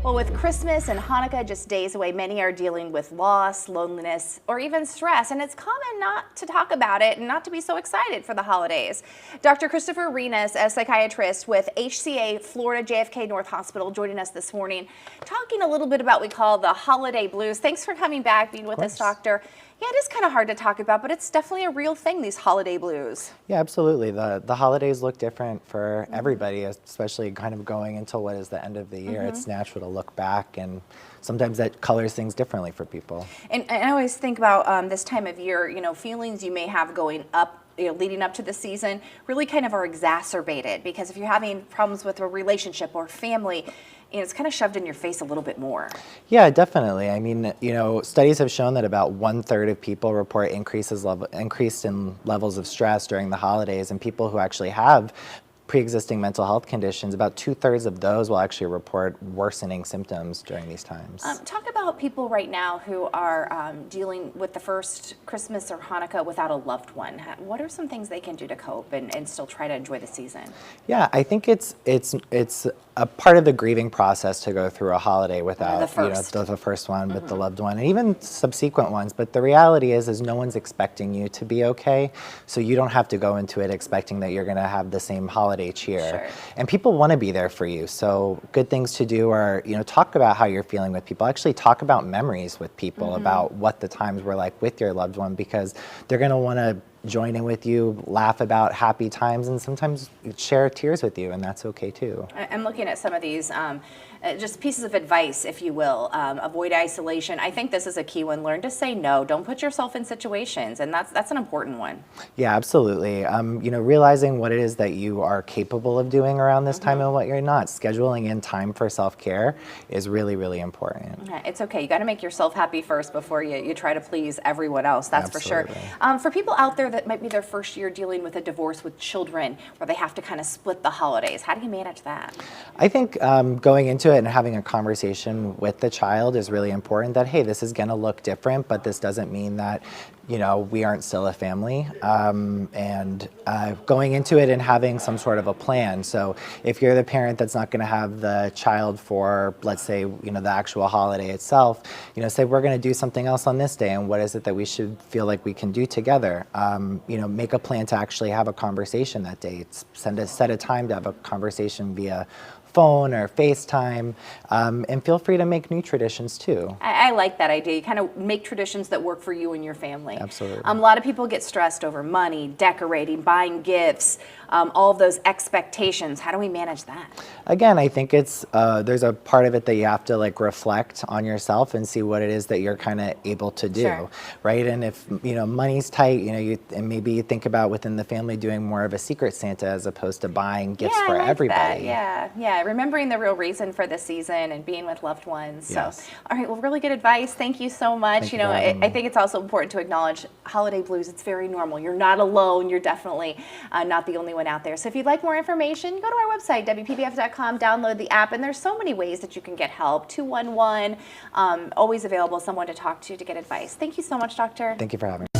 Well, with Christmas and Hanukkah just days away, many are dealing with loss, loneliness, or even stress, and it's common not to talk about it and not to be so excited for the holidays. Dr. Christopher Renas, a psychiatrist with HCA Florida JFK North Hospital, joining us this morning, talking a little bit about what we call the holiday blues. Thanks for coming back, being with us, Doctor. Yeah, it is kind of hard to talk about, but it's definitely a real thing, these holiday blues. Yeah, absolutely. The holidays look different for everybody, especially kind of going until what is the end of the year. It's natural to look back, and sometimes that colors things differently for people. And I always think about this time of year, feelings you may have going up, leading up to the season really kind of are exacerbated, because if you're having problems with a relationship or family, it's kind of shoved in your face a little bit more. Yeah, definitely. I mean, studies have shown that about 1/3 of people report increased in levels of stress during the holidays, and people who actually have pre-existing mental health conditions, about 2/3 of those will actually report worsening symptoms during these times. Talk about people right now who are dealing with the first Christmas or Hanukkah without a loved one. What are some things they can do to cope and still try to enjoy the season? Yeah, I think it's a part of the grieving process to go through a holiday without the first one with the loved one, and even subsequent ones. But the reality is no one's expecting you to be okay, so you don't have to go into it expecting that you're going to have the same holiday cheer. Sure. And people want to be there for you. So good things to do are, talk about how you're feeling with people. Actually talk about memories with people about what the times were like with your loved one, because they're going to want to join in with you, laugh about happy times, and sometimes share tears with you, and that's okay too. I'm looking at some of these just pieces of advice, if you will. Avoid isolation. I think this is a key one. Learn to say no. Don't put yourself in situations, and that's an important one. Yeah, absolutely. Realizing what it is that you are capable of doing around this time and what you're not. Scheduling in time for self-care is really, really important. Yeah, it's okay. You got to make yourself happy first before you try to please everyone else. That's Absolutely. For sure. For people out there that might be their first year dealing with a divorce with children, where they have to kind of split the holidays, how do you manage that? I think going into it and having a conversation with the child is really important, that, hey, this is going to look different, but this doesn't mean that, we aren't still a family. And going into it and having some sort of a plan. So if you're the parent that's not going to have the child for, let's say, the actual holiday itself, say we're going to do something else on this day, and what is it that we should feel like we can do together? Make a plan to actually have a conversation that day. Set a time to have a conversation via phone or FaceTime, and feel free to make new traditions too. I like that idea. You kind of make traditions that work for you and your family. Absolutely. A lot of people get stressed over money, decorating, buying gifts, all of those expectations. How do we manage that? Again, I think it's there's a part of it that you have to reflect on yourself and see what it is that you're kind of able to do, Sure. right? And if money's tight, and maybe you think about within the family doing more of a secret Santa as opposed to buying gifts for everybody. That. Yeah. Remembering the real reason for the season and being with loved ones. Yes. So, all right, well, really good advice. Thank you so much. I think it's also important to acknowledge holiday blues. It's very normal. You're not alone. You're definitely not the only one out there. So if you'd like more information, go to our website, WPBF.com, download the app, and there's so many ways that you can get help. 211, always available, someone to talk to get advice. Thank you so much, Doctor. Thank you for having me.